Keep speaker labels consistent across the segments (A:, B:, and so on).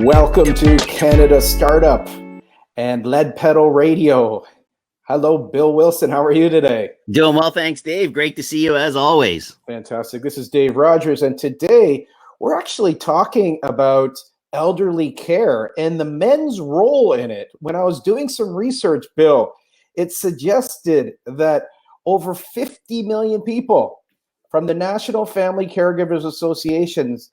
A: Welcome to Canada Start Up and Lead Pedal Radio. Hello, Bill Wilson. How are you today?
B: Doing well, thanks, Dave. Great to see you as always.
A: Fantastic. This is Dave Rogers, and today we're actually talking about elderly care and the men's role in it. When I was doing some research, Bill, it suggested that over 50 million people from the National Family Caregivers Associations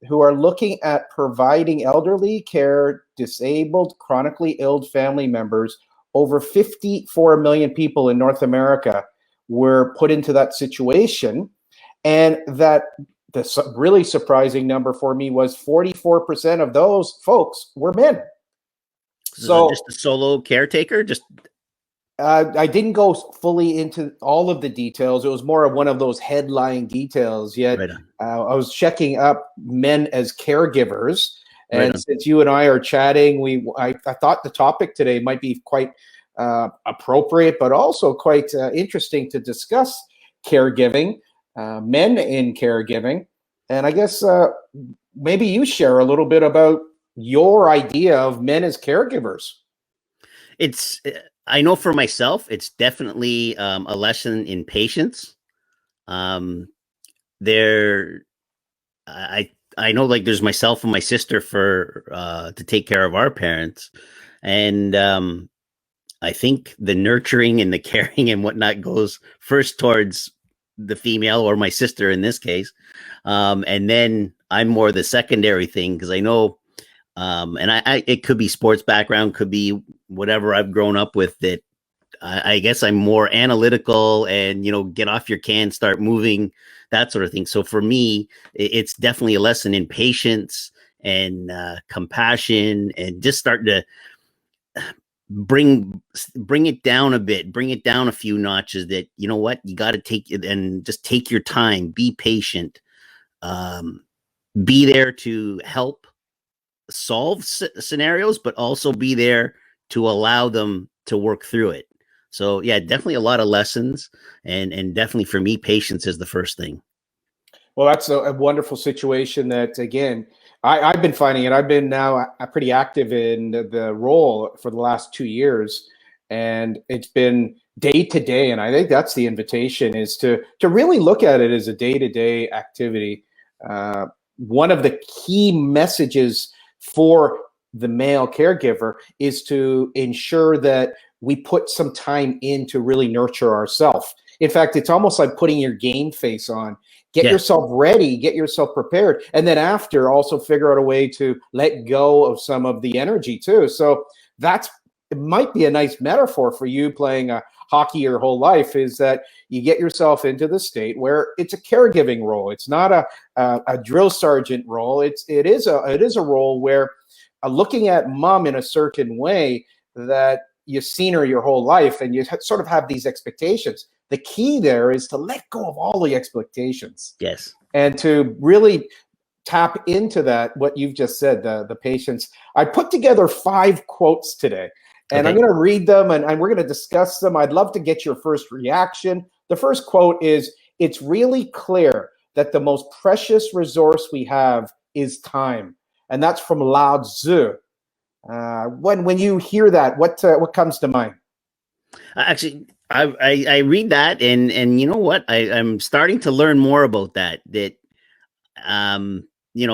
A: who are looking at providing elderly care, disabled, chronically ill family members, over 54 million people in North America were put into that situation. And that the really surprising number for me was 44% of those folks were men.
B: So just a solo caretaker?
A: I didn't go fully into all of the details. It was more of one of those headline details. Yet
B: Right
A: I was checking up men as caregivers, and
B: Right
A: since you and I are chatting, I thought the topic today might be quite appropriate, but also quite interesting to discuss caregiving, men in caregiving, and I guess maybe you share a little bit about your idea of men as caregivers.
B: It's I know for myself, it's definitely a lesson in patience. There, I know, like, there's myself and my sister to take care of our parents, and I think the nurturing and the caring and whatnot goes first towards the female, or my sister in this case, and then I'm more the secondary thing, because I know. And it could be sports background, could be whatever I've grown up with, that I guess I'm more analytical and, get off your can, start moving, that sort of thing. So for me, it's definitely a lesson in patience and compassion, and just starting to bring it down a bit, bring it down a few notches, that, you know what, you got to take it and just take your time, be patient, be there to help solve scenarios, but also be there to allow them to work through it. So yeah, definitely a lot of lessons, and definitely for me, patience is the first thing.
A: Well, that's a wonderful situation that, again, I've been finding it. I've been now pretty active in the role for the last 2 years, and it's been day to day. And I think that's the invitation, is to really look at it as a day-to-day activity. One of the key messages for the male caregiver is to ensure that we put some time in to really nurture ourselves. In fact, it's almost like putting your game face on. Get yourself ready, get yourself prepared, and then after, also figure out a way to let go of some of the energy too. So it might be a nice metaphor for you playing hockey your whole life, is that you get yourself into the state where it's a caregiving role. It's not a drill sergeant role. It is a role where looking at mom in a certain way, that you've seen her your whole life, and you sort of have these expectations. The key there is to let go of all the expectations.
B: Yes.
A: And to really tap into that, what you've just said, the patience. I put together 5 quotes today, and I'm going to read them, and we're going to discuss them. I'd love to get your first reaction. The first quote is, "It's really clear that the most precious resource we have is time." And that's from Lao Tzu. When you hear that, what comes to mind?
B: Actually, I read that, and you know what? I'm starting to learn more about that.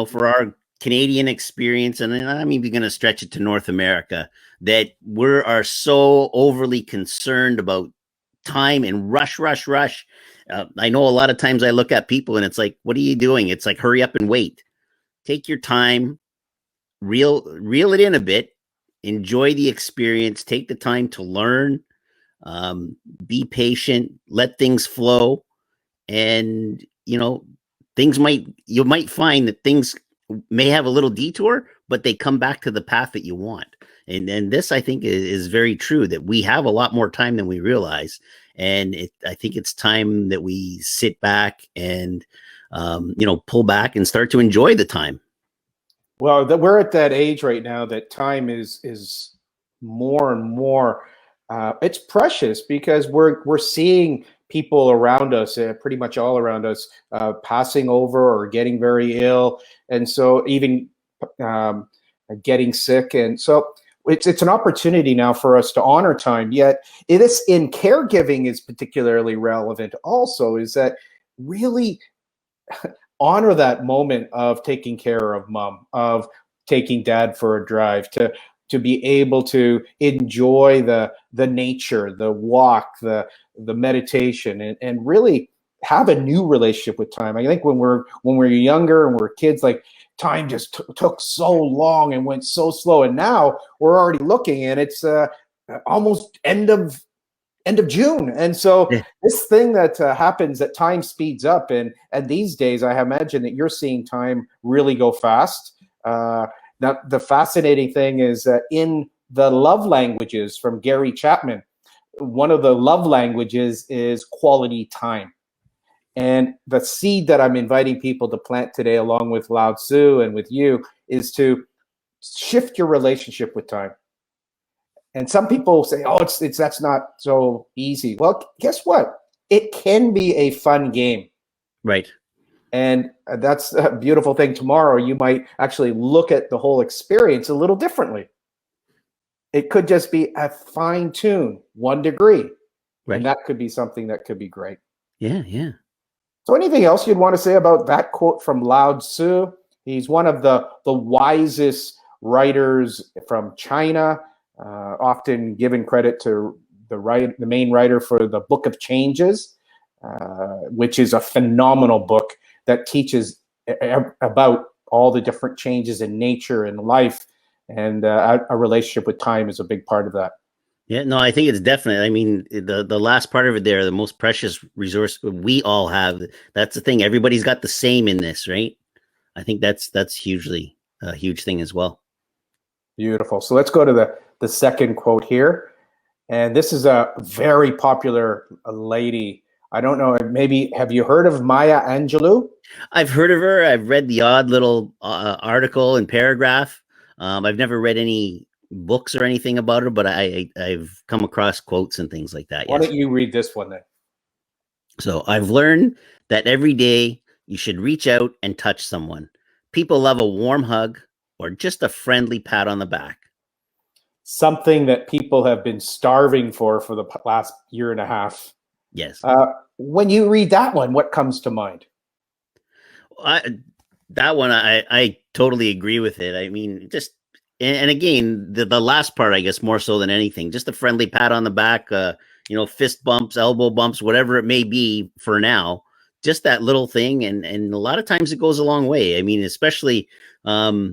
B: For our Canadian experience, and I'm even going to stretch it to North America, that we are so overly concerned about time and rush. I know a lot of times I look at people and it's like, what are you doing? It's like, hurry up and wait. Take your time, reel it in a bit, enjoy the experience, take the time to learn, be patient, let things flow. And, you might find that things may have a little detour, but they come back to the path that you want. And this, I think, is very true, that we have a lot more time than we realize. And I think it's time that we sit back and, pull back and start to enjoy the time.
A: Well, we're at that age right now that time is more and more. It's precious, because we're seeing people around us, pretty much all around us, passing over or getting very ill, and so even getting sick. And so it's an opportunity now for us to honor time. Yet it is in caregiving is particularly relevant also, is that really honor that moment of taking care of mom, of taking dad for a drive, to be able to enjoy the nature, the walk, the meditation, and really have a new relationship with time. I think when we're younger and we're kids, like time just took so long and went so slow, and now we're already looking and it's almost end of June. And so
B: Yeah.
A: this thing that happens, that time speeds up, and these days I imagine that you're seeing time really go fast. Now the fascinating thing is that in the love languages from Gary Chapman, one of the love languages is quality time. And the seed that I'm inviting people to plant today, along with Lao Tzu and with you, is to shift your relationship with time. And some people say, "Oh, it's that's not so easy." Well, guess what? It can be a fun game,
B: Right.
A: and that's a beautiful thing. Tomorrow, you might actually look at the whole experience a little differently. It could just be a fine tune, 1 degree, and
B: Right.
A: that could be something that could be great.
B: Yeah. Yeah.
A: So anything else you'd want to say about that quote from Lao Tzu? He's one of the wisest writers from China, often given credit to the main writer for the Book of Changes, which is a phenomenal book that teaches about all the different changes in nature and life, and a relationship with time is a big part of that.
B: Yeah, no, I think it's definitely. I mean, the last part of it there, the most precious resource we all have. That's the thing. Everybody's got the same in this, right? I think that's hugely a huge thing as well.
A: Beautiful. So let's go to the second quote here. And this is a very popular lady. I don't know, maybe have you heard of Maya Angelou?
B: I've heard of her. I've read the odd little article and paragraph. I've never read any books or anything about her, but I've come across quotes and things like that.
A: Why
B: Yes.
A: don't you read this one then?
B: So I've learned that every day you should reach out and touch someone. People love a warm hug or just a friendly pat on the back.
A: Something that people have been starving for the last year and a half.
B: Yes.
A: When you read that one, what comes to mind?
B: That one, I totally agree with it. I mean, just, and again, the last part, I guess, more so than anything, just a friendly pat on the back, fist bumps, elbow bumps, whatever it may be for now, just that little thing. And a lot of times it goes a long way. I mean, especially, if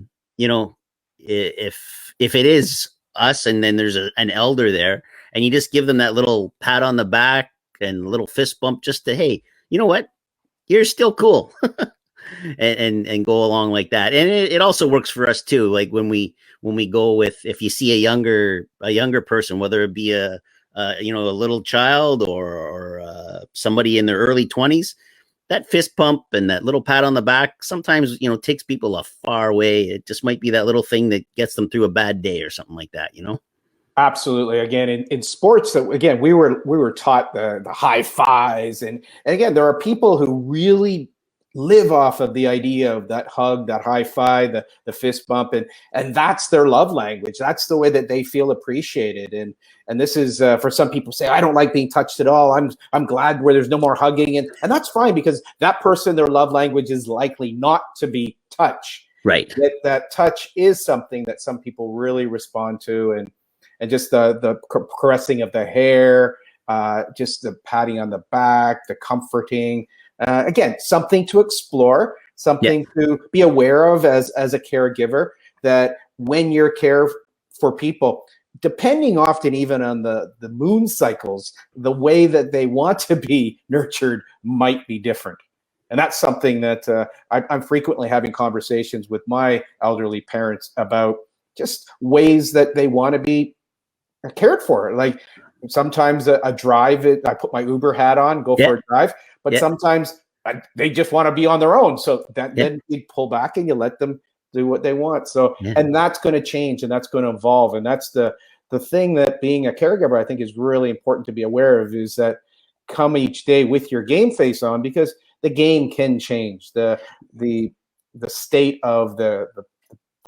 B: it is us and then there's an elder there and you just give them that little pat on the back and a little fist bump just to, hey, you know what? You're still cool. and go along like that. And it also works for us too. Like when we go with, if you see a younger person, whether it be a little child or somebody in their early 20s, that fist pump and that little pat on the back sometimes, takes people a far way. It just might be that little thing that gets them through a bad day or something like that,
A: Absolutely. Again, in sports, again, we were taught the high fives, and again, there are people who really live off of the idea of that hug, that high five, the fist bump, and that's their love language. That's the way that they feel appreciated. And this is for some people say, I don't like being touched at all. I'm glad where there's no more hugging, and that's fine, because that person, their love language is likely not to be touch.
B: Right.
A: That touch is something that some people really respond to, and just the caressing of the hair, just the patting on the back, the comforting. Again, something to explore, something to be aware of as a caregiver, that when you're care for people, depending often even on the moon cycles, the way that they want to be nurtured might be different. And that's something that I'm frequently having conversations with my elderly parents about, just ways that they want to be cared for. Like sometimes a drive, I put my Uber hat on, go for a drive, but sometimes they just want to be on their own. So then you pull back and you let them do what they want. So, and that's going to change and that's going to evolve. And that's the thing that being a caregiver, I think, is really important to be aware of, is that come each day with your game face on, because the game can change. The state of the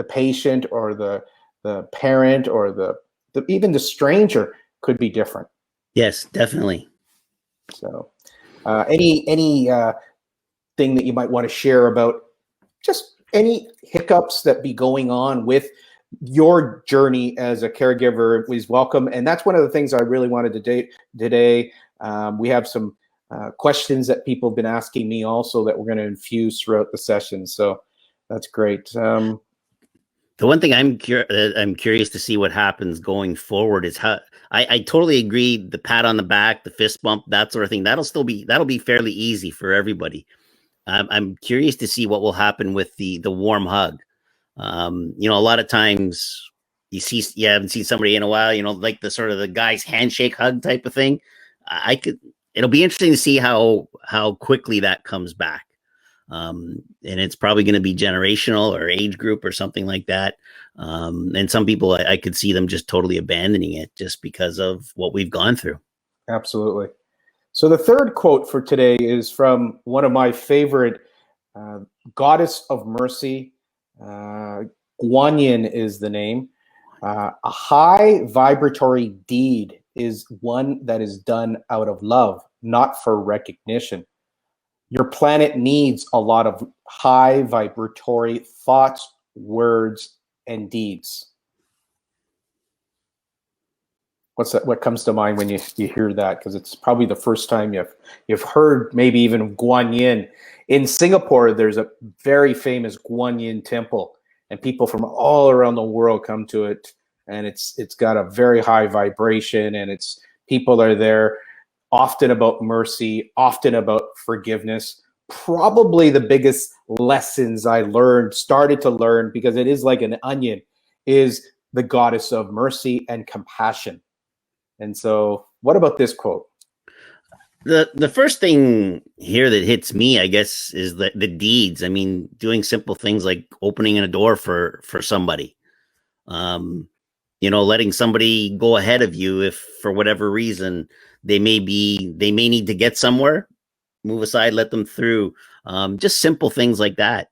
A: the patient or the parent or even the stranger could be different.
B: Yes, definitely.
A: So any thing that you might want to share about just any hiccups that be going on with your journey as a caregiver is welcome. And that's one of the things I really wanted to do today. We have some questions that people have been asking me also that we're going to infuse throughout the session. So that's great.
B: The one thing I'm curious to see what happens going forward is how I totally agree. The pat on the back, the fist bump, that sort of thing, that'll be fairly easy for everybody. I'm curious to see what will happen with the warm hug. A lot of times you haven't seen somebody in a while, like the sort of the guy's handshake hug type of thing. It'll be interesting to see how quickly that comes back. And it's probably going to be generational or age group or something like that. And some people, I could see them just totally abandoning it just because of what we've gone through.
A: Absolutely. So the third quote for today is from one of my favorite goddess of mercy. Guanyin is the name. A high vibratory deed is one that is done out of love, not for recognition. Your planet needs a lot of high vibratory thoughts, words, and deeds. What comes to mind when you hear that? Because it's probably the first time you've heard maybe even Guanyin. In Singapore, there's a very famous Guanyin temple, and people from all around the world come to it, and it's got a very high vibration, and people are there often about mercy, often about forgiveness. Probably the biggest lessons I started to learn, because it is like an onion, is the goddess of mercy and compassion. And so what about this quote?
B: The first thing here that hits me, I guess, is the deeds. I mean, doing simple things like opening a door for somebody, letting somebody go ahead of you if for whatever reason they may need to get somewhere, move aside, let them through. Just simple things like that.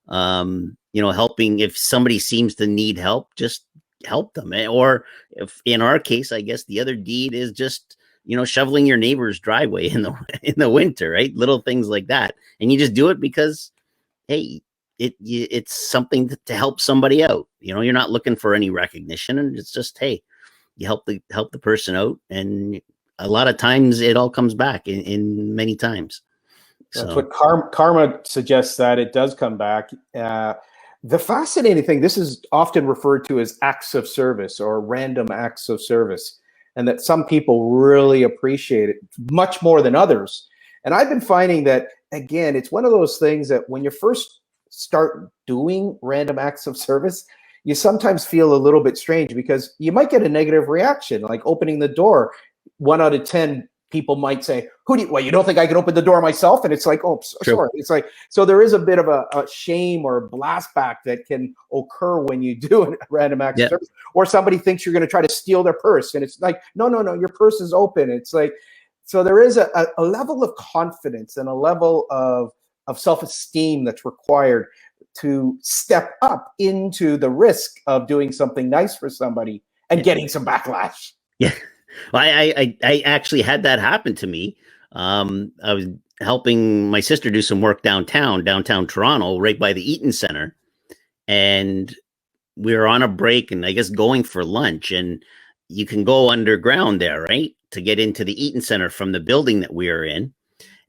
B: Helping if somebody seems to need help, just help them. Or if in our case, I guess the other deed is just shoveling your neighbor's driveway in the winter, right? Little things like that, and you just do it because, hey, it's something to help somebody out. You're not looking for any recognition, and it's just, hey, you help the person out, and a lot of times it all comes back in many times.
A: That's what karma suggests, that it does come back. The fascinating thing, this is often referred to as acts of service or random acts of service, and that some people really appreciate it much more than others. And I've been finding that, again, it's one of those things that when you first start doing random acts of service, you sometimes feel a little bit strange because you might get a negative reaction, like opening the door. 1 out of 10 people might say, you don't think I can open the door myself? And it's like, oh, sorry. It's like, so there is a bit of a shame or blast back that can occur when you do a random act of service. Or somebody thinks you're going to try to steal their purse. And it's like, no, your purse is open. It's like, so there is a level of confidence and a level of self-esteem that's required to step up into the risk of doing something nice for somebody and getting some backlash.
B: Yeah. Well, I actually had that happen to me. I was helping my sister do some work downtown Toronto, right by the Eaton Center. And we were on a break and I guess going for lunch, and you can go underground there, right, to get into the Eaton Center from the building that we are in.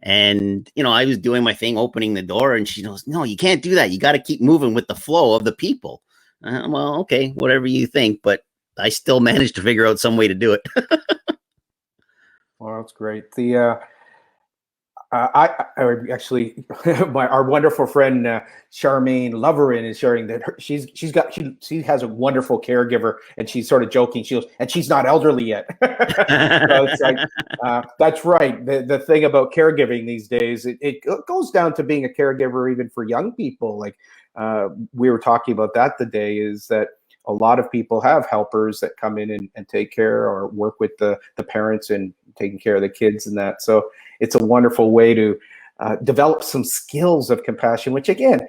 B: And, I was doing my thing, opening the door, and she goes, no, you can't do that. You got to keep moving with the flow of the people. Well, okay, whatever you think, but I still managed to figure out some way to do it.
A: Well, that's great. I actually, our wonderful friend Charmaine Loverin is sharing that she has a wonderful caregiver, and she's sort of joking. And she's not elderly yet. So it's like, that's right. The thing about caregiving these days, it goes down to being a caregiver even for young people. Like we were talking about that today, is that a lot of people have helpers that come in and take care or work with the parents and taking care of the kids and that. So it's a wonderful way to develop some skills of compassion, which again,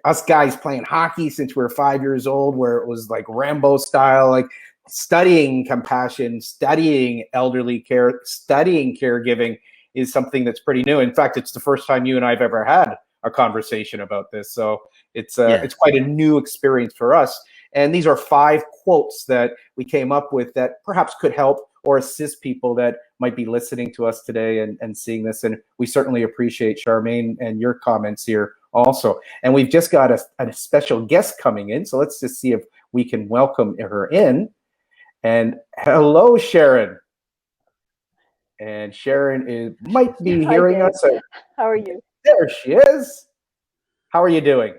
A: us guys playing hockey since we were 5 years old, where it was like Rambo style, like studying compassion, studying elderly care, studying caregiving is something that's pretty new. In fact, it's the first time you and I've ever had a conversation about this. So
B: Yeah.
A: it's quite a new experience for us. And these are 5 quotes that we came up with that perhaps could help or assist people that might be listening to us today and seeing this. And we certainly appreciate Charmaine and your comments here also. And we've just got a special guest coming in. So let's just see if we can welcome her in. And hello, Sharon. And Sharon might be hearing us.
C: How are you?
A: There she is. How are you doing?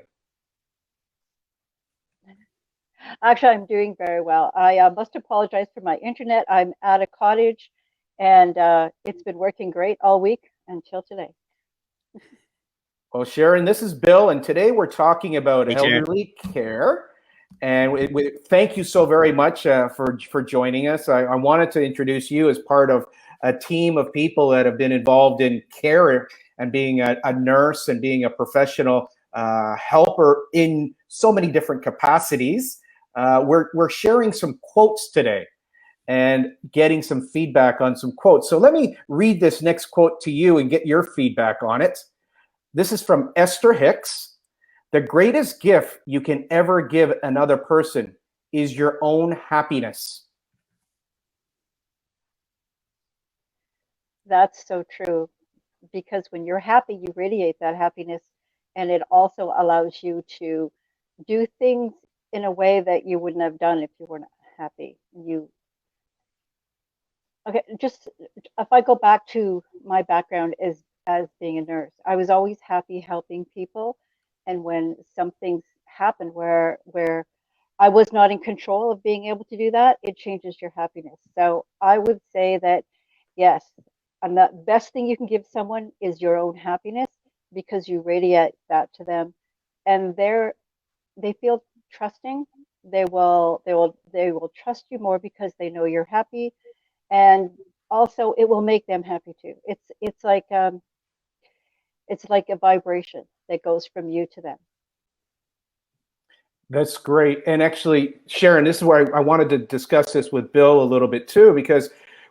C: Actually, I'm doing very well. I must apologize for my internet. I'm at a cottage, and it's been working great all week until today.
A: Well, Sharon, this is Bill, and today we're talking about
B: Hey, Sharon.
A: elderly care. And thank you so very much for joining us. I wanted to introduce you as part of a team of people that have been involved in care and being a nurse and being a professional helper in so many different capacities. We're sharing some quotes today and getting some feedback on some quotes. So let me read this next quote to you and get your feedback on it. This is from Esther Hicks. The greatest gift you can ever give another person is your own happiness.
C: That's so true, because when you're happy, you radiate that happiness, and it also allows you to do things in a way that you wouldn't have done if you weren't happy. Okay, just if I go back to my background as being a nurse, I was always happy helping people, and when some things happen where I was not in control of being able to do that, it changes your happiness. So I would say that yes, and the best thing you can give someone is your own happiness, because you radiate that to them, and they feel trusting. They will trust you more because they know you're happy, and also it will make them happy too. It's like a vibration that goes from you to them.
A: That's great. And actually, Sharon, this is where I wanted to discuss this with Bill a little bit too, because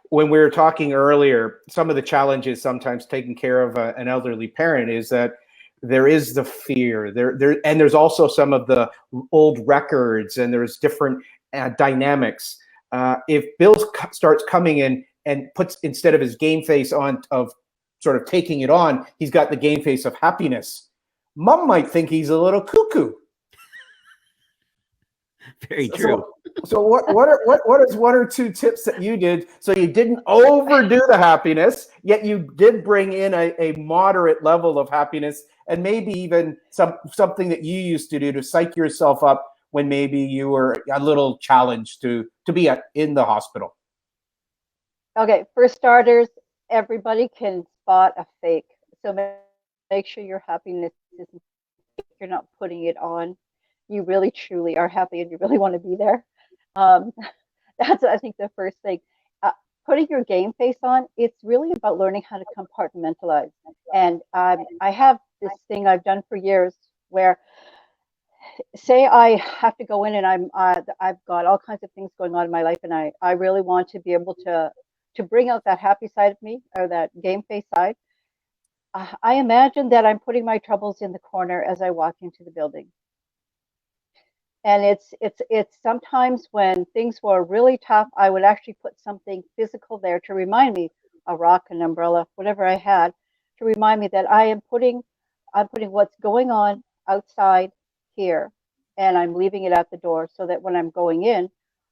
A: when we were talking earlier, some of the challenges sometimes taking care of an elderly parent is that there is the fear there, and there's also some of the old records, and there's different dynamics. If Bill starts coming in and puts, instead of his game face on of sort of taking it on, he's got the game face of happiness. Mom might think he's a little cuckoo.
B: Very true.
A: So what is 1 or 2 tips that you did so you didn't overdo the happiness, yet you did bring in a moderate level of happiness, and maybe even something that you used to do to psych yourself up when maybe you were a little challenged to be in the hospital?
C: Okay, for starters, everybody can spot a fake. So make sure your happiness isn't fake. You're not putting it on. You really truly are happy and you really want to be there. Um, that's, I think, the first thing. Putting your game face on, it's really about learning how to compartmentalize. And I have this thing I've done for years where, say I have to go in and I've got all kinds of things going on in my life, and I really want to be able to bring out that happy side of me, or that game face side. I imagine that I'm putting my troubles in the corner as I walk into the building. And it's sometimes when things were really tough, I would actually put something physical there to remind me, a rock, an umbrella, whatever I had, to remind me that I'm putting what's going on outside here, and I'm leaving it at the door, so that when I'm going in,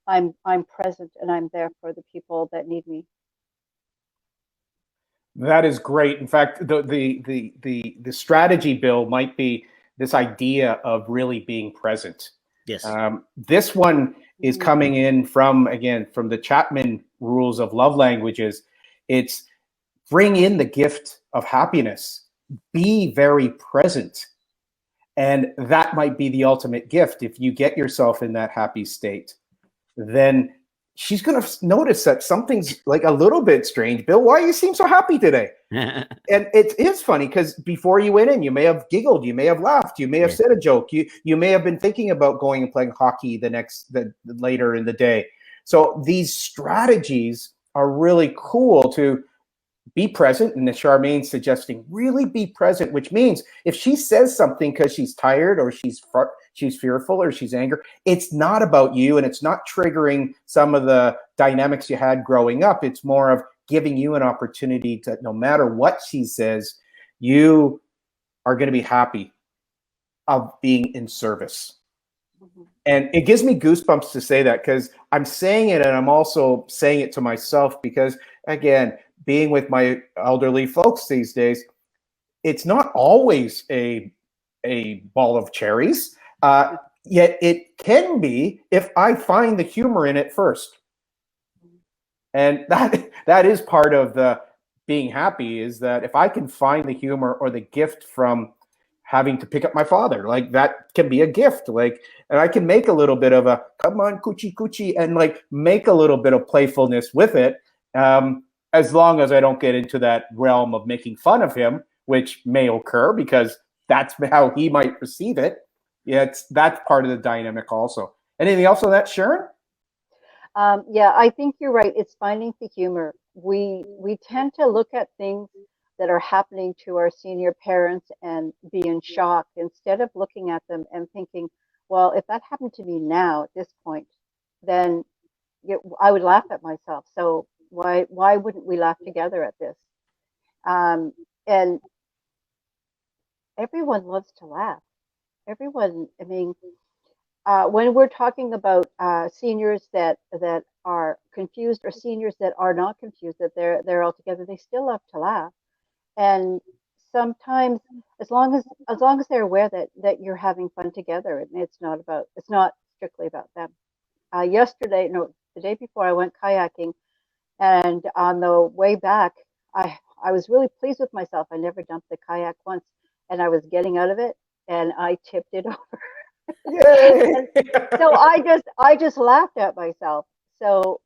C: I'm present and I'm there for the people that need me.
A: That is great. In fact, the strategy, Bill, might be this idea of really being present.
B: Yes.
A: This one is coming in from the Chapman rules of love languages. It's bring in the gift of happiness. Be very present. And that might be the ultimate gift. If you get yourself in that happy state, then she's going to notice that something's like a little bit strange. Bill, why you seem so happy today? And it is funny because before you went in, you may have giggled, you may have laughed, you may have said a joke, you may have been thinking about going and playing hockey later in the day. So these strategies are really cool to be present. And Charmaine's suggesting really be present, which means if she says something because she's tired or she's fearful or she's angry, it's not about you and it's not triggering some of the dynamics you had growing up. It's more of giving you an opportunity to, no matter what she says, you are going to be happy of being in service. And it gives me goosebumps to say that because I'm saying it and I'm also saying it to myself because, again, being with my elderly folks these days, it's not always a ball of cherries. Yet it can be if I find the humor in it first. And that is part of the being happy, is that if I can find the humor or the gift from having to pick up my father, like that can be a gift. Like, and I can make a little bit of a come on coochie coochie and like make a little bit of playfulness with it, as long as I don't get into that realm of making fun of him, which may occur because that's how he might perceive it. Yeah, that's part of the dynamic also. Anything else on that, Sharon?
C: Yeah, I think you're right. It's finding the humor. We tend to look at things that are happening to our senior parents and be in shock instead of looking at them and thinking, well, if that happened to me now at this point, then I would laugh at myself. So why wouldn't we laugh together at this? And everyone loves to laugh. Everyone, I mean, when we're talking about seniors that are confused or seniors that are not confused, that they're all together, they still love to laugh. And sometimes, as long as they're aware that you're having fun together, and it's not strictly about them. The day before, I went kayaking, and on the way back, I was really pleased with myself. I never dumped the kayak once, and I was getting out of it, and I tipped it over.
A: Yay!
C: So I just laughed at myself. So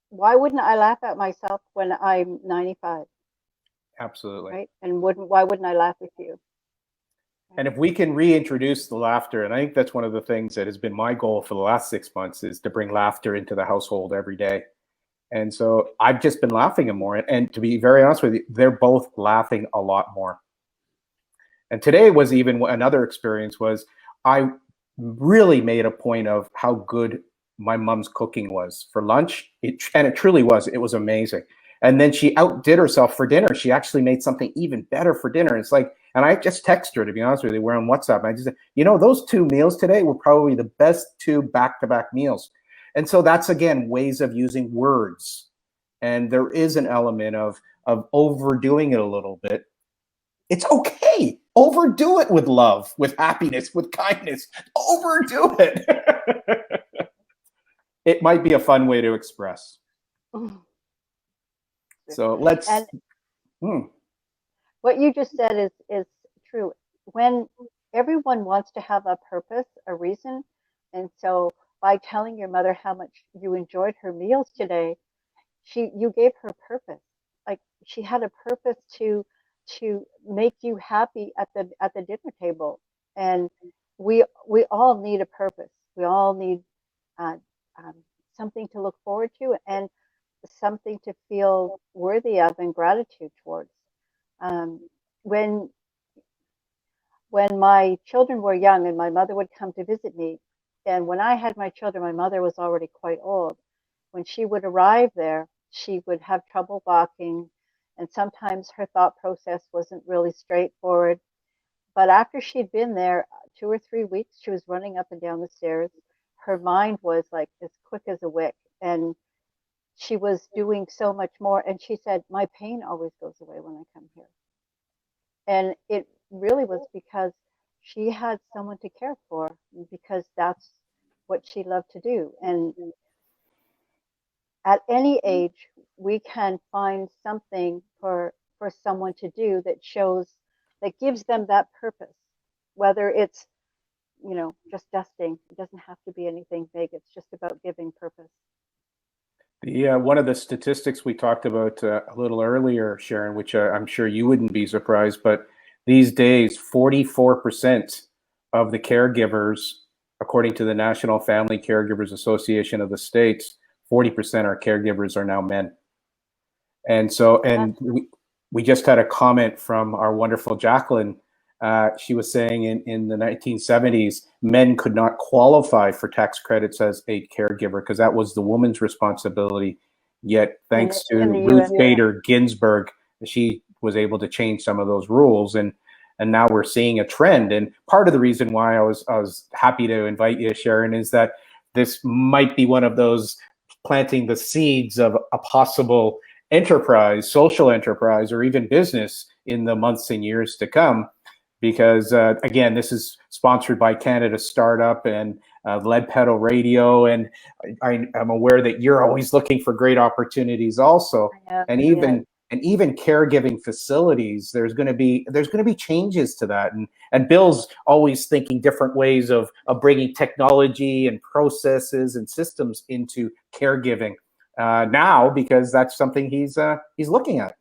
C: why wouldn't I laugh at myself when I'm 95?
A: Absolutely.
C: Right? And why wouldn't I laugh with you?
A: And if we can reintroduce the laughter, and I think that's one of the things that has been my goal for the last 6 months, is to bring laughter into the household every day. And so I've just been laughing more. And to be very honest with you, they're both laughing a lot more. And today was even another experience was I really made a point of how good my mom's cooking was for lunch. And it truly was. It was amazing. And then she outdid herself for dinner. She actually made something even better for dinner. It's like, and I just texted her, to be honest with you, we're on WhatsApp. And I just said, those 2 meals today were probably the best 2 back-to-back meals. And so that's, again, ways of using words. And there is an element of overdoing it a little bit. It's okay. Overdo it with love, with happiness, with kindness. Overdo it. It might be a fun way to express. So let's.
C: What you just said is true. When everyone wants to have a purpose, a reason, and so by telling your mother how much you enjoyed her meals today, you gave her purpose. Like she had a purpose to make you happy at the dinner table. And we all need a purpose. We all need uh, something to look forward to and something to feel worthy of and gratitude towards. When my children were young and my mother would come to visit me, and when I had my children, my mother was already quite old. When she would arrive there, she would have trouble walking, and sometimes her thought process wasn't really straightforward. But after she'd been there 2 or 3 weeks, she was running up and down the stairs. Her mind was like as quick as a wick, and she was doing so much more. And she said, my pain always goes away when I come here. And it really was because she had someone to care for, because that's what she loved to do. And at any age, we can find something for someone to do that gives them that purpose, whether it's just dusting. It doesn't have to be anything big. It's just about giving purpose.
A: One of the statistics we talked about a little earlier, Sharon, which I'm sure you wouldn't be surprised, but these days, 44% of the caregivers, according to the National Family Caregivers Association of the States, 40% of caregivers are now men. And so, and we just had a comment from our wonderful Jacqueline. She was saying in the 1970s, men could not qualify for tax credits as a caregiver because that was the woman's responsibility. Yet, thanks to Ruth Bader Ginsburg, she was able to change some of those rules. And now we're seeing a trend. And part of the reason why I was happy to invite you, Sharon, is that this might be one of those planting the seeds of a possible enterprise, social enterprise, or even business in the months and years to come. Because again, this is sponsored by Canada Start Up and Lead Pedal Radio, and I'm aware that you're always looking for great opportunities also, and even caregiving facilities. There's going to be changes to that, and Bill's always thinking different ways of bringing technology and processes and systems into caregiving now, because that's something he's looking at.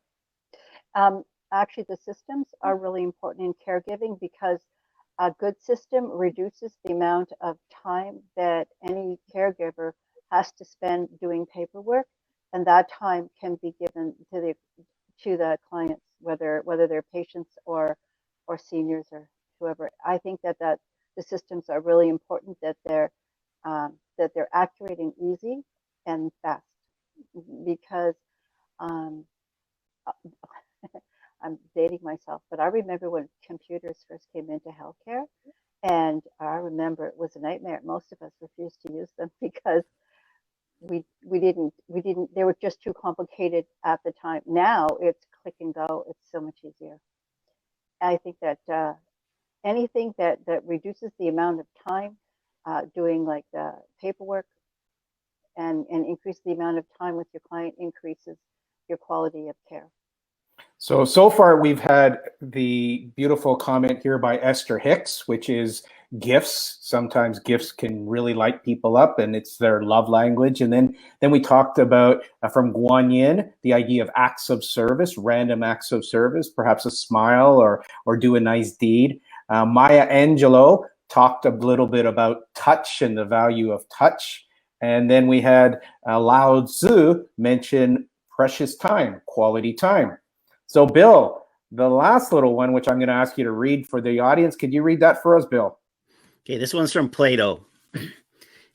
C: Actually, the systems are really important in caregiving because a good system reduces the amount of time that any caregiver has to spend doing paperwork, and that time can be given to the clients, whether they're patients or seniors or whoever. I think that the systems are really important, that they're accurate and easy and fast, because I'm dating myself, but I remember when computers first came into healthcare, and I remember it was a nightmare. Most of us refused to use them because we didn't they were just too complicated at the time. Now it's click and go. It's so much easier. I think that anything that reduces the amount of time doing like the paperwork and increase the amount of time with your client increases your quality of care.
A: So far we've had the beautiful comment here by Esther Hicks, which is gifts. Sometimes gifts can really light people up, and it's their love language. And then we talked about from Guan Yin, the idea of acts of service, random acts of service, perhaps a smile or do a nice deed. Maya Angelou talked a little bit about touch and the value of touch. And then we had Lao Tzu mention precious time, quality time. So, Bill, the last little one, which I'm going to ask you to read for the audience, could you read that for us, Bill?
B: Okay, this one's from Plato,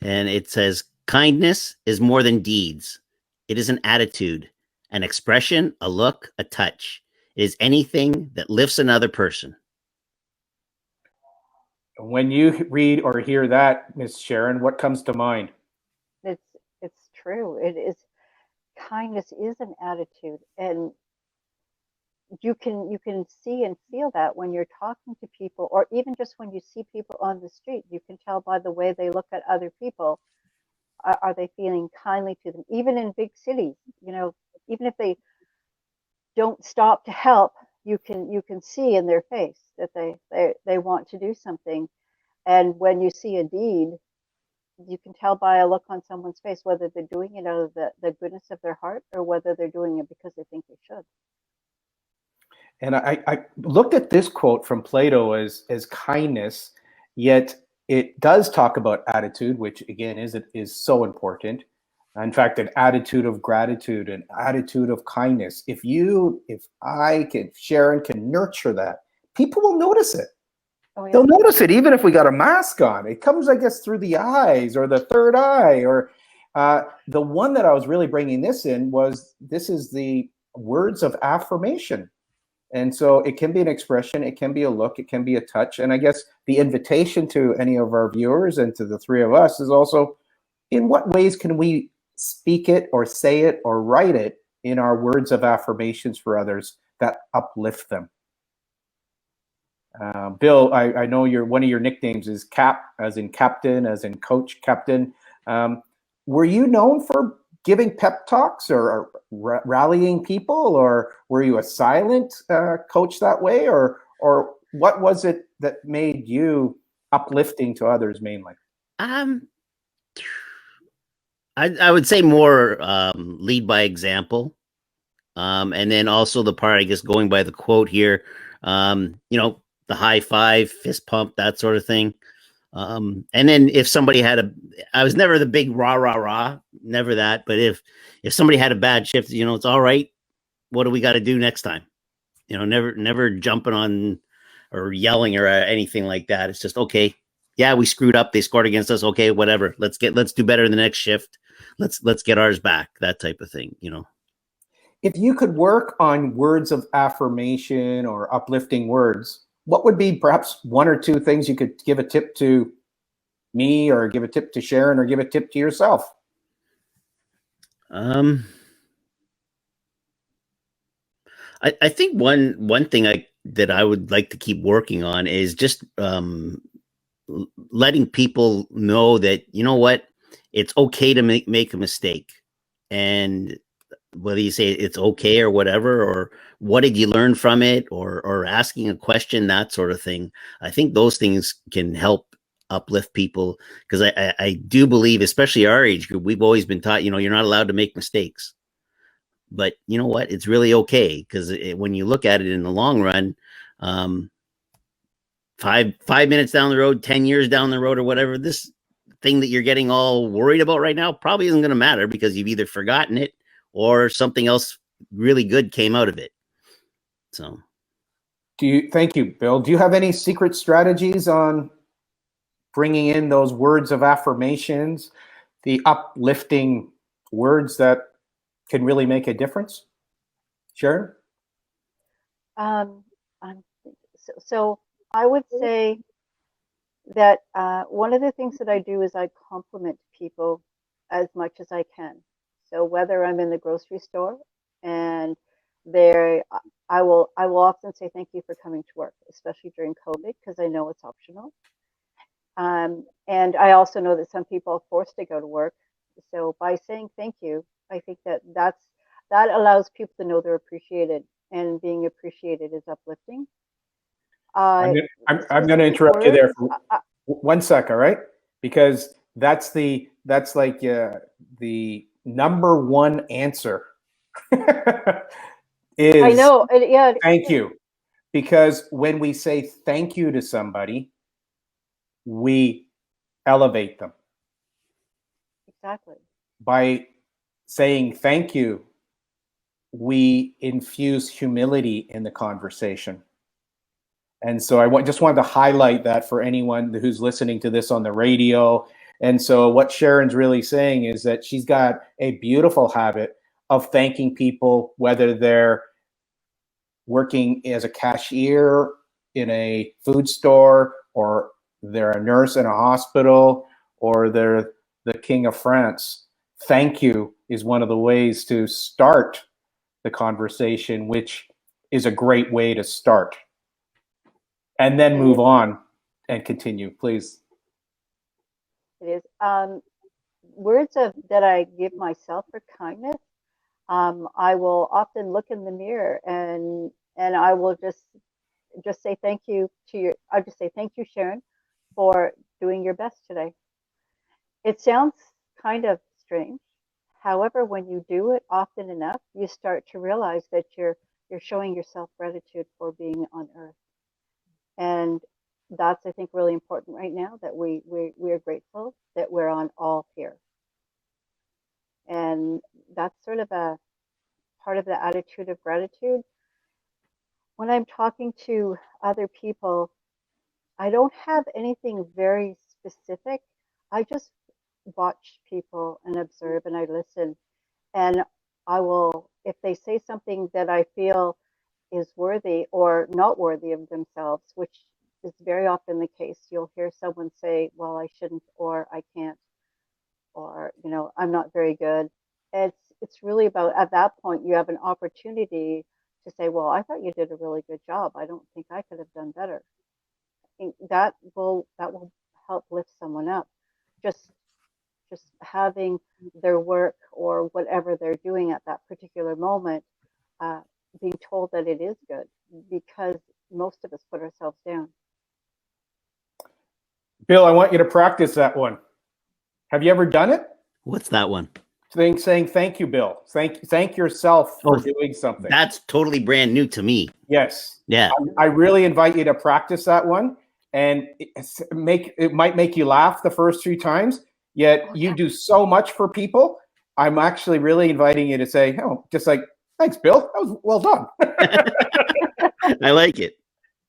B: and it says, kindness is more than deeds. It is an attitude, an expression, a look, a touch. It is anything that lifts another person.
A: When you read or hear that, Miss Sharon, what comes to mind?
C: It's true. It is. Kindness is an attitude, and you can see and feel that when you're talking to people, or even just when you see people on the street. You can tell by the way they look at other people. Are they feeling kindly to them? Even in big cities, even if they don't stop to help, you can see in their face that they want to do something. And when you see a deed, you can tell by a look on someone's face whether they're doing it out of the goodness of their heart or whether they're doing it because they think they should.
A: And I looked at this quote from Plato as kindness, yet it does talk about attitude, which again is so important. In fact, an attitude of gratitude, an attitude of kindness. If Sharon can nurture that, people will notice it. Oh, yeah. They'll notice it even if we got a mask on. It comes, I guess, through the eyes or the third eye. Or the one that I was really bringing this is the words of affirmation. And so it can be an expression, it can be a look, it can be a touch. And I guess the invitation to any of our viewers and to the three of us is also, in what ways can we speak it or say it or write it in our words of affirmations for others that uplift them? Bill, I know one of your nicknames is Cap, as in captain, as in coach, captain. Were you known for giving pep talks or rallying people, or were you a silent coach that way, or what was it that made you uplifting to others mainly?
B: Um, I would say more lead by example. And then also the part, I guess, going by the quote here, the high five, fist pump, that sort of thing. And then if somebody I was never the big rah, rah, rah, never that. But if somebody had a bad shift, it's all right. What do we got to do next time? Never jumping on or yelling or anything like that. It's just, okay. Yeah, we screwed up. They scored against us. Okay, whatever. Let's do better in the next shift. Let's get ours back. That type of thing.
A: If you could work on words of affirmation or uplifting words, what would be perhaps one or two things you could give a tip to me, or give a tip to Sharon, or give a tip to yourself?
B: I think one thing that I would like to keep working on is just letting people know that, what, it's okay to make a mistake. And whether you say it's okay or whatever, or what did you learn from it, or asking a question, that sort of thing. I think those things can help uplift people, because I do believe, especially our age group, we've always been taught, you're not allowed to make mistakes. But you know what? It's really okay, because when you look at it in the long run, um, 5 minutes down the road, 10 years down the road, or whatever, this thing that you're getting all worried about right now probably isn't going to matter, because you've either forgotten it or something else really good came out of it. So,
A: Thank you, Bill. Do you have any secret strategies on bringing in those words of affirmations, the uplifting words that can really make a difference? Sharon?
C: Um, so I would say that one of the things that I do is I compliment people as much as I can. So whether I'm in the grocery store and there, I will often say thank you for coming to work, especially during COVID, because I know it's optional. And I also know that some people are forced to go to work. So by saying thank you, I think that allows people to know they're appreciated, and being appreciated is uplifting.
A: I'm
C: Uh,
A: I'm going to
C: Specific
A: interrupt you there
C: words.
A: for 1 sec, all right? Because that's like the number one answer
C: I
A: is
C: know, yeah,
A: thank you. Because when we say thank you to somebody, we elevate them.
C: exactly.
A: By saying thank you, we infuse humility in the conversation. And so just wanted to highlight that for anyone who's listening to this on the radio. And so what Sharon's really saying is that she's got a beautiful habit of thanking people, whether they're working as a cashier in a food store, or they're a nurse in a hospital, or they're the King of France. Thank you is one of the ways to start the conversation, which is a great way to start. And then
C: It
A: move
C: is.
A: on and continue, please.
C: It is. Words of that I give myself for kindness. I will often look in the mirror, and I will just say thank you to your. I'll just say thank you, Sharon, for doing your best today. It sounds kind of strange. However, when you do it often enough, you start to realize that you're showing yourself gratitude for being on Earth, and that's, I think, really important right now, that we are grateful that we're on all here, and that's sort of a part of the attitude of gratitude. When I'm talking to other people, I don't have anything very specific. I just watch people and observe, and I listen. And I will, if they say something that I feel is worthy or not worthy of themselves, which is very often the case, you'll hear someone say, well, I shouldn't, or I can't, or, I'm not very good. It's really about, at that point, you have an opportunity to say, well, I thought you did a really good job. I don't think I could have done better. I think that will help lift someone up. Just just having their work or whatever they're doing at that particular moment, uh, being told that it is good, because most of us put ourselves down.
A: Bill, I want you to practice that one. Have you ever done it?
B: What's that one?
A: Saying thank you, Bill. Thank yourself for
B: Oh,
A: doing something.
B: That's totally brand new to me.
A: Yes.
B: Yeah.
A: I really invite you to practice that one, and it might make you laugh the first 3 times, yet you do so much for people. I'm actually really inviting you to say, oh, just like, thanks, Bill. That was well done.
B: I like it.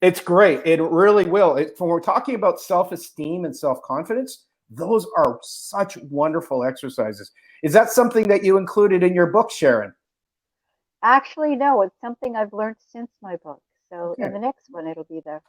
A: It's great. It really will. When we're talking about self-esteem and self-confidence, those are such wonderful exercises. Is that something that you included in your book, Sharon?
C: Actually, no, it's something I've learned since my book. So
A: Okay.
C: in the next one, it'll be there.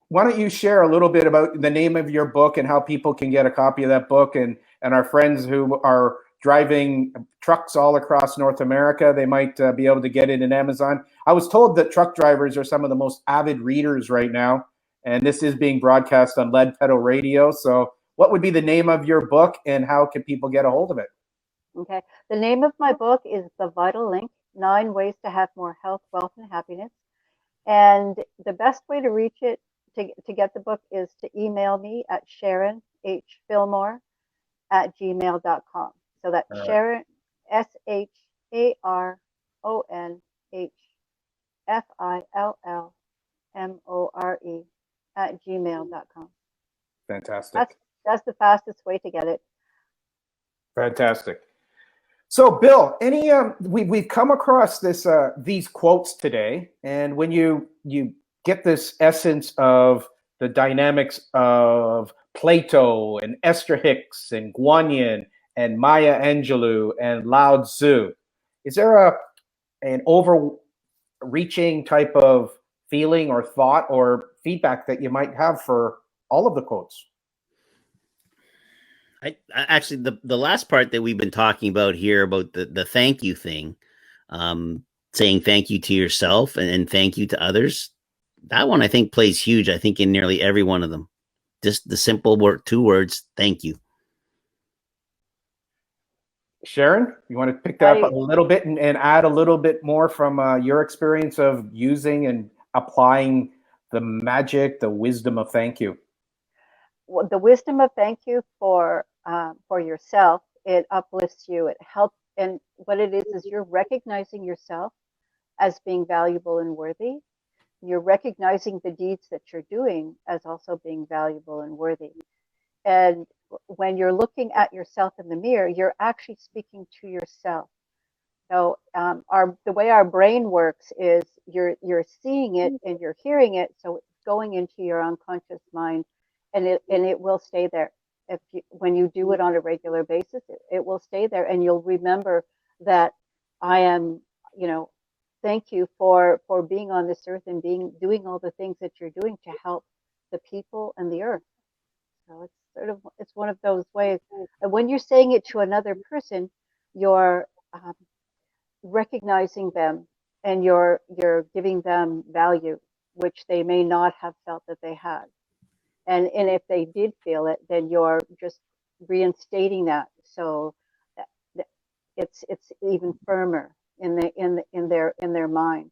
A: Why don't you share a little bit about the name of your book and how people can get a copy of that book, and our friends who are driving trucks all across North America, they might be able to get it in Amazon. I was told that truck drivers are some of the most avid readers right now, and this is being broadcast on Lead Pedal Radio. So what would be the name of your book, and how can people get a hold of it?
C: Okay. The name of my book is The Vital Link, 9 Ways to Have More Health, Wealth, and Happiness. And the best way to reach it, to get the book, is to email me at sharonhfillmore@gmail.com. So that's Sharon, SharonHFillmore@gmail.com.
A: Fantastic.
C: That's the fastest way to get it.
A: Fantastic. So, Bill, we've come across these quotes today, and when you get this essence of the dynamics of Plato and Esther Hicks and Guanyin and Maya Angelou and Lao Tzu, is there an overreaching type of feeling or thought or feedback that you might have for all of the quotes?
B: I actually, the last part that we've been talking about here about the thank you thing, saying thank you to yourself and thank you to others, that one I think plays huge. I think in nearly every one of them, just the simple word, 2 words, thank you.
A: Sharon, you want to pick that up a little bit and add a little bit more from your experience of using and applying the magic, the wisdom of thank you?
C: Well, the wisdom of thank you for yourself, it uplifts you. It helps, and what it is you're recognizing yourself as being valuable and worthy. You're recognizing the deeds that you're doing as also being valuable and worthy. And when you're looking at yourself in the mirror, you're actually speaking to yourself. So the way our brain works is you're seeing it and you're hearing it, so it's going into your unconscious mind, and it will stay there. When you do it on a regular basis, it will stay there, and you'll remember that I am, thank you for being on this earth and doing all the things that you're doing to help the people and the earth. So it's one of those ways. And when you're saying it to another person, you're recognizing them, and you're giving them value, which they may not have felt that they had. And if they did feel it, then you're just reinstating that, so that it's even firmer in their mind.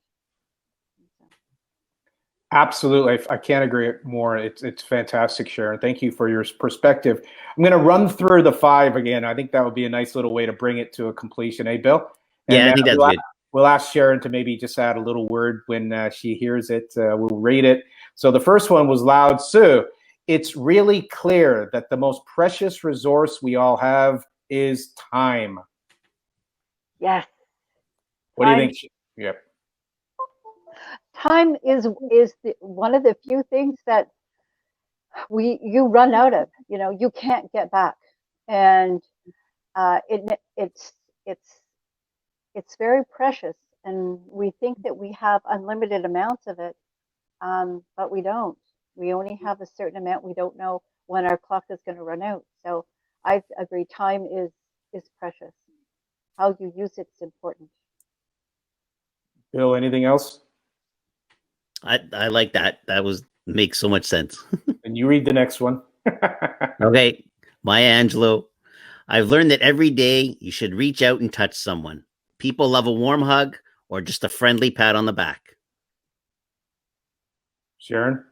A: Absolutely. I can't agree more. It's fantastic, Sharon. Thank you for your perspective. I'm going to run through the 5 again. I think that would be a nice little way to bring it to a completion. Hey, Bill?
B: Yeah, I think that's good.
A: We'll ask Sharon to maybe just add a little word when she hears it. We'll read it. So the first one was Lao Tzu. It's really clear that the most precious resource we all have is time.
C: Yes.
A: What do you think? Yep.
C: Time is one of the few things that you run out of. You can't get back, and it's very precious. And we think that we have unlimited amounts of it, but we don't. We only have a certain amount. We don't know when our clock is going to run out. So I agree. Time is precious. How you use it's important.
A: Bill, anything else?
B: I like that. That makes so much sense.
A: And you read the next one.
B: Okay. Maya Angelou. I've learned that every day you should reach out and touch someone. People love a warm hug or just a friendly pat on the back.
A: Sharon?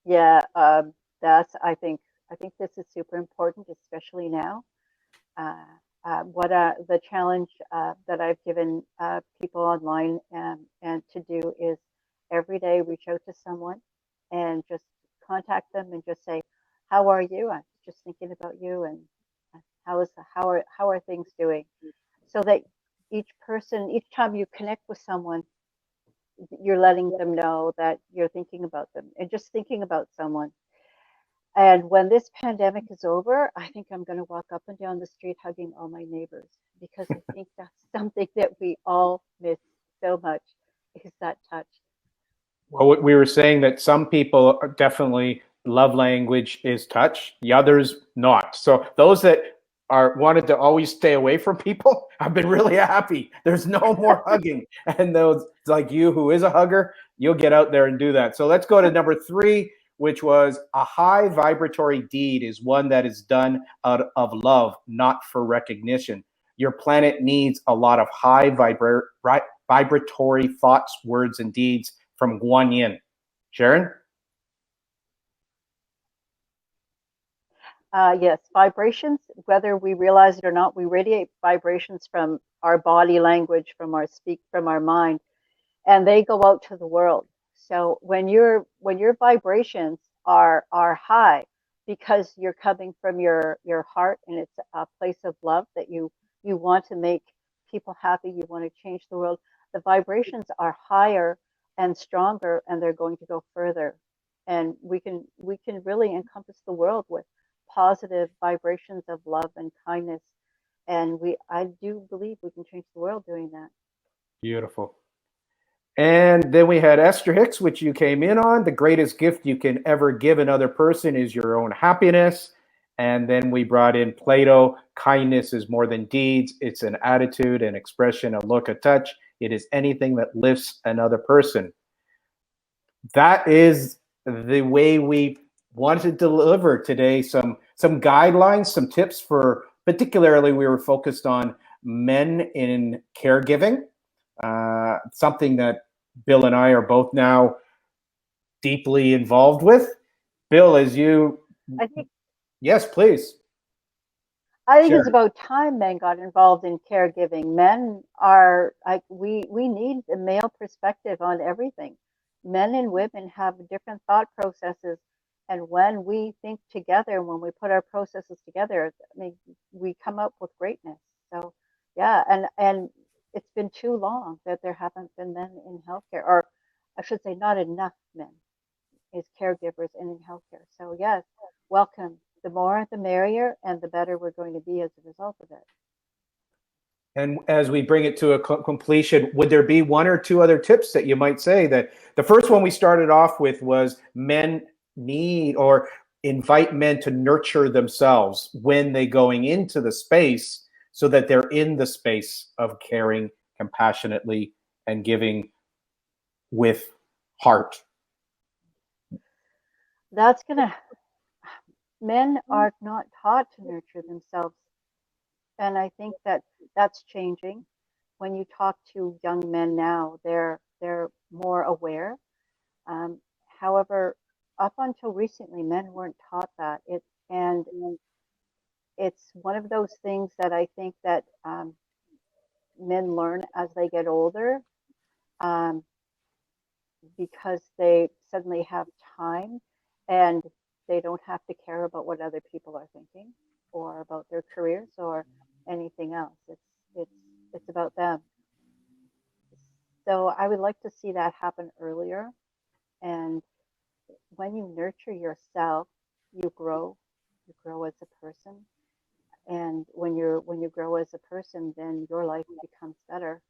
C: Yeah, I think I think this is super important, especially now. The challenge that I've given people online and to do is every day reach out to someone and just contact them and just say, "How are you? I'm just thinking about you, and how are things doing?" So that each time you connect with someone, you're letting them know that you're thinking about them and just thinking about someone. And when this pandemic is over, I think I'm going to walk up and down the street hugging all my neighbors because I think that's something that we all miss so much is that touch.
A: Well, we were saying that some people are definitely love language is touch, the others not. So those that are wanted to always stay away from people, I've been really happy. There's no more hugging. And those like you who is a hugger, you'll get out there and do that. So let's go to number 3, which was a high vibratory deed is one that is done out of love, not for recognition. Your planet needs a lot of high vibratory thoughts, words, and deeds from Guan Yin. Sharon?
C: Yes, vibrations, whether we realize it or not, we radiate vibrations from our body language, from our mind, and they go out to the world. So when your vibrations are high because you're coming from your heart and it's a place of love that you want to make people happy, you want to change the world, the vibrations are higher and stronger and they're going to go further. And we can really encompass the world with positive vibrations of love and kindness. And I do believe we can change the world doing that.
A: Beautiful. And then we had Esther Hicks, which you came in on. The greatest gift you can ever give another person is your own happiness. And then we brought in Plato. Kindness is more than deeds. It's an attitude, an expression, a look, a touch. It is anything that lifts another person. That is the way we wanted to deliver today. Some guidelines, some tips for, particularly we were focused on men in caregiving. Something that Bill and I are both now deeply involved with. Bill, as you...
C: I think
A: Yes, please.
C: Sure. It's about time men got involved in caregiving. Men are like we need the male perspective on everything. Men and women have different thought processes, and when we think together, when we put our processes together, I mean, we come up with greatness. So, yeah, and it's been too long that there haven't been men in healthcare, or I should say, not enough men as caregivers and in healthcare. So, yes, welcome. The more, the merrier, and the better we're going to be as a result of it.
A: And as we bring it to a completion, would there be 1 or 2 other tips that you might say? That the first one we started off with was men need or invite men to nurture themselves when they're going into the space so that they're in the space of caring compassionately and giving with heart.
C: Men are not taught to nurture themselves. And I think that that's changing. When you talk to young men now, they're more aware. However, up until recently, men weren't taught that. And it's one of those things that I think that men learn as they get older, because they suddenly have time and they don't have to care about what other people are thinking or about their careers or anything else. It's about them. So I would like to see that happen earlier. And when you nurture yourself, you grow. You grow as a person. And when you grow as a person, then your life becomes better.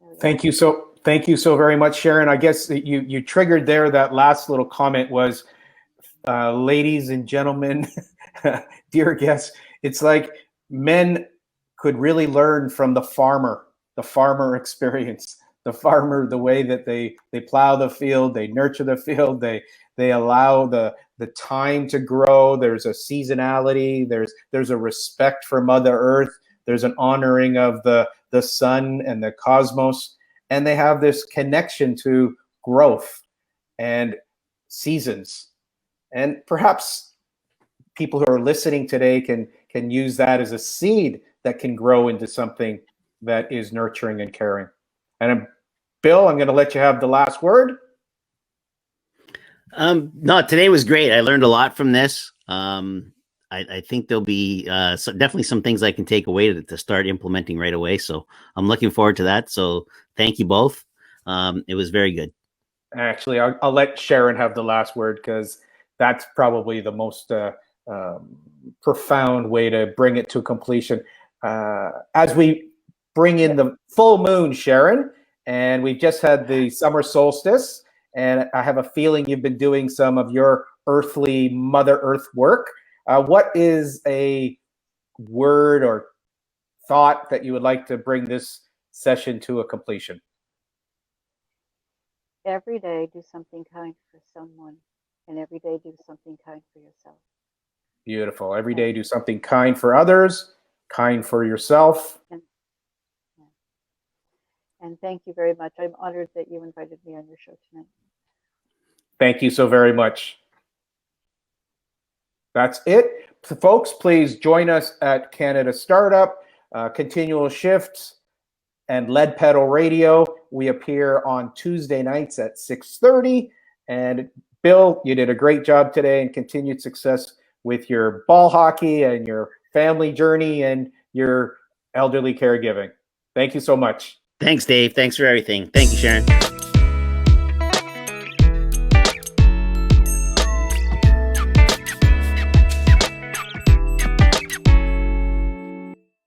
C: So, yeah.
A: Thank you so very much, Sharon. I guess you triggered there. That last little comment was, ladies and gentlemen, dear guests, it's like men could really learn from the farmer experience. The farmer, the way that they plow the field, they nurture the field, they allow the time to grow. There's a seasonality. There's a respect for Mother Earth. There's an honoring of the sun and the cosmos, and they have this connection to growth and seasons. And perhaps people who are listening today can use that as a seed that can grow into something that is nurturing and caring. And Bill, I'm going to let you have the last word.
B: No, today was great. I learned a lot from this. I think there'll be definitely some things I can take away to start implementing right away. So I'm looking forward to that. So thank you both. It was very good.
A: Actually, I'll let Sharon have the last word, because that's probably the most profound way to bring it to completion. As we bring in the full moon, Sharon, and we've just had the summer solstice, and I have a feeling you've been doing some of your earthly Mother Earth work. What is a word or thought that you would like to bring this session to a completion?
C: Every day, do something kind for someone, and every day, do something kind for yourself.
A: Beautiful. Every day, do something kind for others, kind for yourself.
C: And thank you very much. I'm honored that you invited me on your show tonight.
A: Thank you so very much. That's it. Folks, please join us at Canada Startup, Continual Shifts, and Lead Pedal Radio. We appear on Tuesday nights at 6:30. And Bill, you did a great job today, and continued success with your ball hockey and your family journey and your elderly caregiving. Thank you so much.
B: Thanks, Dave. Thanks for everything. Thank you, Sharon.